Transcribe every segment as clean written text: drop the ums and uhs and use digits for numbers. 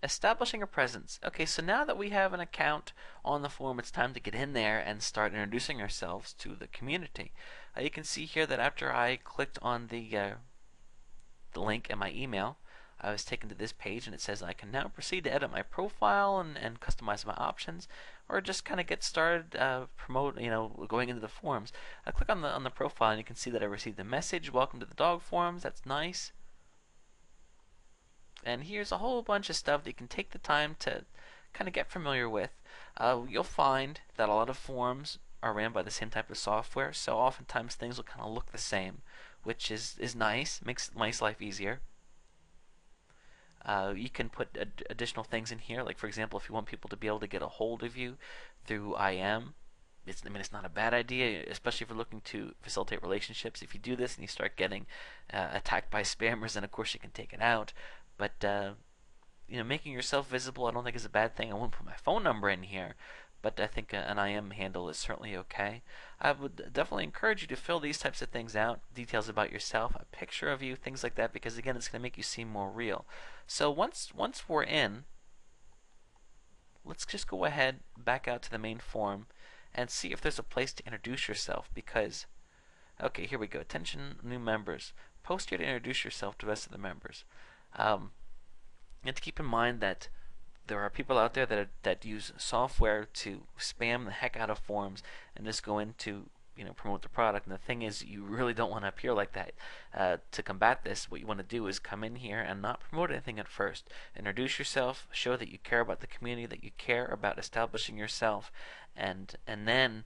Establishing a presence. Okay, so now that we have an account on the forum, it's time to get in there and start introducing ourselves to the community. You can see here that after I clicked on the link in my email, I was taken to this page and it says I can now proceed to edit my profile and customize my options, or just kind of get started going into the forums. I click on the profile and you can see that I received a message, welcome to the dog forums. That's nice. And here's a whole bunch of stuff that you can take the time to kind of get familiar with. You'll find that a lot of forums are ran by the same type of software, so oftentimes things will kind of look the same, which is nice, makes life easier. You can put additional things in here, like for example, if you want people to be able to get a hold of you through IM, it's not a bad idea, especially if you're looking to facilitate relationships. If you do this and you start getting attacked by spammers, then of course you can take it out. But making yourself visible, I don't think is a bad thing. I won't put my phone number in here, but I think an IM handle is certainly okay. I would definitely encourage you to fill these types of things out, details about yourself, a picture of you, things like that, because again, it's going to make you seem more real. So once we're in, let's just go ahead, back out to the main forum, and see if there's a place to introduce yourself, because, okay, here we go. Attention, new members. Post here to introduce yourself to the rest of the members. You have to keep in mind that there are people out there that use software to spam the heck out of forums and just go into promote the product. And the thing is, you really don't want to appear like that. To combat this, what you want to do is come in here and not promote anything at first. Introduce yourself, show that you care about the community, that you care about establishing yourself, and then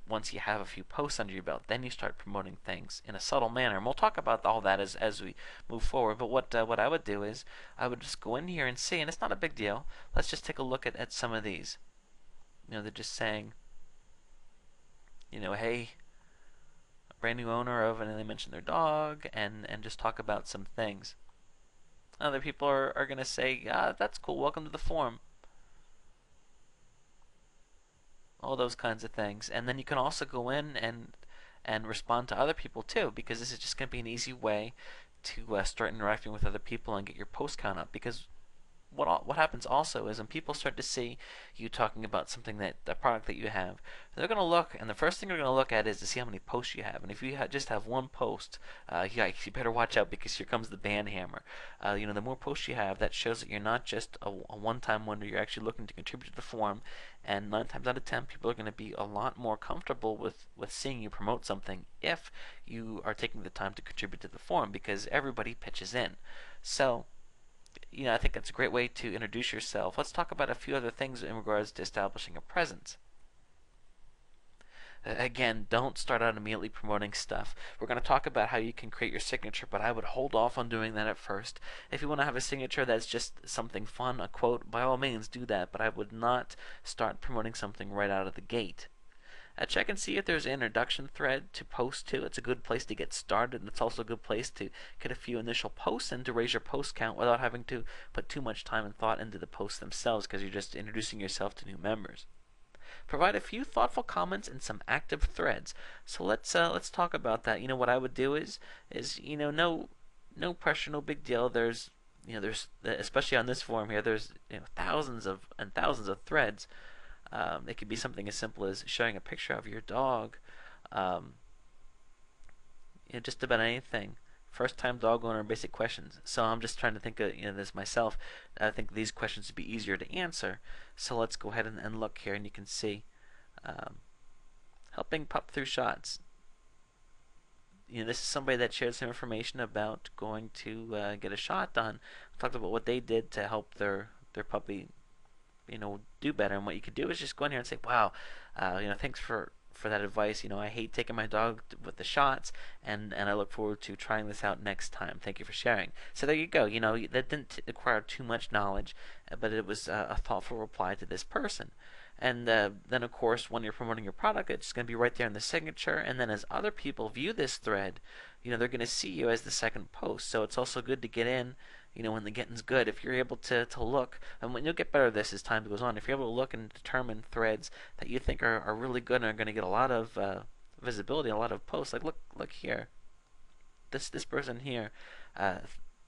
once you have a few posts under your belt, then you start promoting things in a subtle manner. And we'll talk about all that as we move forward. But what I would do is I would just go in here and see, and it's not a big deal. Let's just take a look at some of these. They're just saying, hey, brand new owner of, and then they mention their dog and just talk about some things. Other people are going to say, that's cool, welcome to the forum. All those kinds of things. And then you can also go in and respond to other people too, because this is just going to be an easy way to start interacting with other people and get your post count up. Because what happens also is when people start to see you talking about something, that the product that you have, they're going to look, and the first thing they're going to look at is to see how many posts you have. And if you just have one post, yikes, you better watch out, because here comes the ban hammer. The more posts you have, that shows that you're not just a one-time wonder. You're actually looking to contribute to the forum, and 9 times out of 10, people are going to be a lot more comfortable with seeing you promote something if you are taking the time to contribute to the forum, because everybody pitches in. So I think that's a great way to introduce yourself. Let's talk about a few other things in regards to establishing a presence. Again, don't start out immediately promoting stuff. We're going to talk about how you can create your signature, but I would hold off on doing that at first. If you want to have a signature that's just something fun, a quote, by all means do that, but I would not start promoting something right out of the gate. Check and see if there's an introduction thread to post to. It's a good place to get started, and it's also a good place to get a few initial posts and to raise your post count without having to put too much time and thought into the posts themselves, because you're just introducing yourself to new members. Provide a few thoughtful comments and some active threads. So let's talk about that. What I would do is no pressure, no big deal. There's especially on this forum here, there's thousands and thousands of threads. It could be something as simple as showing a picture of your dog, just about anything. First time dog owner, basic questions. So I'm just trying to think of this myself. I think these questions would be easier to answer. So let's go ahead and look here, and you can see helping pup through shots. This is somebody that shared some information about going to get a shot done. Talked about what they did to help their puppy do better. And what you could do is just go in here and say, wow, thanks for that advice. I hate taking my dog with the shots, and I look forward to trying this out next time. Thank you for sharing. So there you go. That didn't require too much knowledge, but it was a thoughtful reply to this person. And then, of course, when you're promoting your product, it's going to be right there in the signature. And then as other people view this thread, they're going to see you as the second post. So it's also good to get in when the getting's good. If you're able to look, and when you'll get better at this as time goes on, if you're able to look and determine threads that you think are really good and are going to get a lot of visibility, a lot of posts, like look here, this person here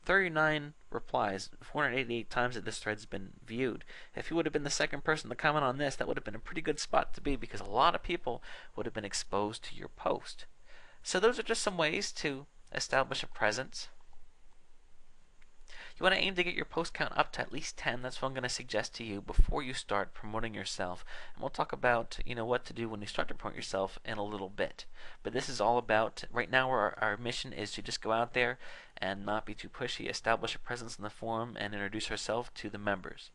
39 replies, 488 times that this thread's been viewed. If you would have been the second person to comment on this, that would have been a pretty good spot to be, because a lot of people would have been exposed to your post. So those are just some ways to establish a presence. You want to aim to get your post count up to at least 10. That's what I'm going to suggest to you before you start promoting yourself. And we'll talk about what to do when you start to promote yourself in a little bit. But this is all about, right now our mission is to just go out there and not be too pushy, establish a presence in the forum, and introduce ourselves to the members.